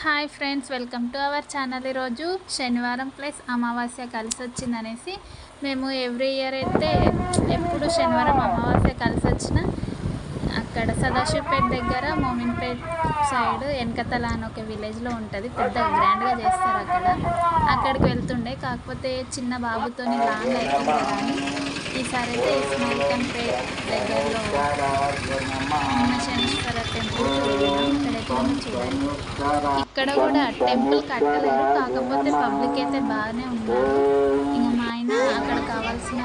Hi friends, welcome to our channel. ఈరోజు శనివారం plus అమావాస్య కలిసి వచ్చిందనేసి మేము ఎవ్రీ ఇయర్ అయితే ఎప్పుడు శనివారం అమావాస్య కలిసి వచ్చిన అక్కడ సదాశివపేట దగ్గర మోమిన్పేట్ సైడ్ వెనకతల అని ఒక విలేజ్లో ఉంటుంది. పెద్ద గ్రాండ్గా చేస్తారు. అక్కడికి వెళ్తుండే, కాకపోతే చిన్న బాబుతో లాంగ్ అవుతుంది కదా అని ఈసారి అయితే ఇస్మాయిల్ఖాన్పేట్ దగ్గరలో ఉన్న శనీశ్వర టెంపుల్ చూడండి. ఇక్కడ కూడా టెంపుల్ కట్టలేరు, కాకపోతే పబ్లిక్ అయితే బాగానే ఉన్నారు. ఇంకా మా ఆయన అక్కడ కావాల్సిన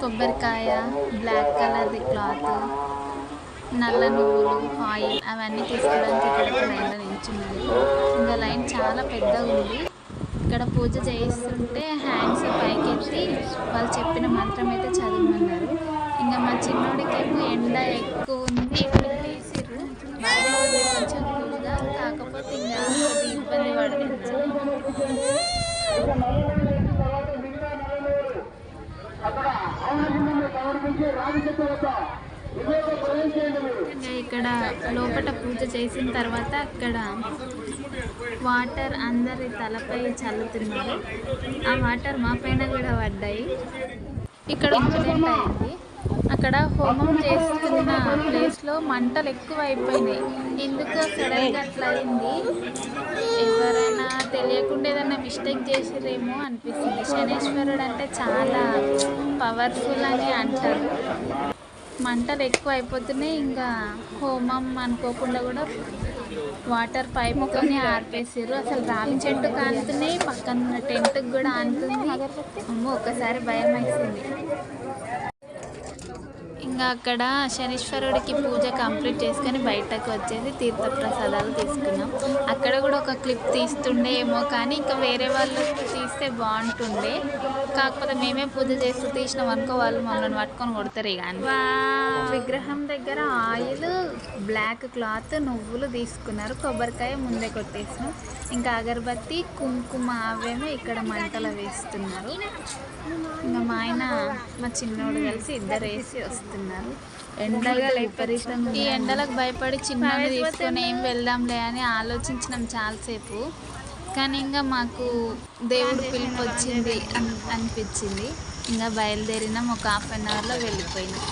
కొబ్బరికాయ, బ్లాక్ కలర్ది క్లాత్, నల్ల నువ్వులు, ఆయిల్ అవన్నీ తీసుకోవడానికి ఇక్కడ లైన్లో నిల్చున్నారు. ఇంకా లైన్ చాలా పెద్దగా ఉంది. ఇక్కడ పూజ చేయిస్తుంటే హ్యాండ్స్ పైకెత్తి వాళ్ళు చెప్పిన మంత్రం అయితే చదవమన్నారు. ఇంకా మా చిన్నోడికేమో ఎండ ఎక్కువ ఉంది, తీసిర్రు బాగా ఉంది కొంచెం కూల్గా, కాకపోతే ఇంకా కొద్దిగా ఇబ్బంది పడుతుంది. ఇక్కడ లోపల పూజ చేసిన తర్వాత అక్కడ వాటర్ అందరి తలపై చల్లుతున్నారు. ఆ వాటర్ మా పైన కూడా పడ్డాయి. ఇక్కడ ఇన్సిడెంట్ అయింది. అక్కడ హోమం చేస్తున్న ప్లేస్లో మంటలు ఎక్కువ అయిపోయినాయి. ఎందుకో సడన్గా అట్లా అయింది. ఎవరైనా తెలియకుండా ఏదైనా మిస్టేక్ చేసిరేమో అనిపిస్తుంది. శనీశ్వరుడు అంటే చాలా పవర్ఫుల్ అని అంటారు. మంటలు ఎక్కువ అయిపోతున్నాయి. ఇంకా హోమం అనుకోకుండా కూడా వాటర్ పైపుకొని ఆర్పేసారు. అసలు రావి చెట్టు కాలుతున్నాయి, పక్కన టెంట్కి కూడా ఆనుతుంది. అమ్మో, ఒక్కసారి భయం వేసింది. ఇంకా అక్కడ శనీశ్వరుడికి పూజ కంప్లీట్ చేసుకొని బయటకు వచ్చేసి తీర్థప్రసాదాలు తీసుకున్నాం. అక్కడ కూడా ఒక క్లిప్ తీస్తుండే ఏమో, కానీ ఇంకా వేరే వాళ్ళు తీస్తే బాగుంటుండే. కాకపోతే మేమే పూజ చేస్తూ తీసినాం అనుకో, వాళ్ళు మమ్మల్ని పట్టుకొని కొడతారు. కానీ విగ్రహం దగ్గర ఆయిల్, బ్లాక్ క్లాత్, నువ్వులు తీసుకున్నారు. కొబ్బరికాయ ముందే కొట్టేసినాం. ఇంకా అగరబత్తి, కుంకుమ అవేమో ఇక్కడ మంటలు వేస్తున్నారు. ఇంకా మా ఆయన మా చిన్నోడు కలిసి ఇద్దరు వేసి వస్తున్నారు. ఎండగా విపరీతంగా, ఈ ఎండలకు భయపడి చిన్నోడు తీసుకొని ఏం వెళ్దాంలే అని ఆలోచించినాం చాలాసేపు. కానీ ఇంకా మాకు దేవుడు పిలుపు వచ్చింది అనిపించింది. ఇంకా బయలుదేరినాం. ఒక హాఫ్ అన్ అవర్లో వెళ్ళిపోయినాం.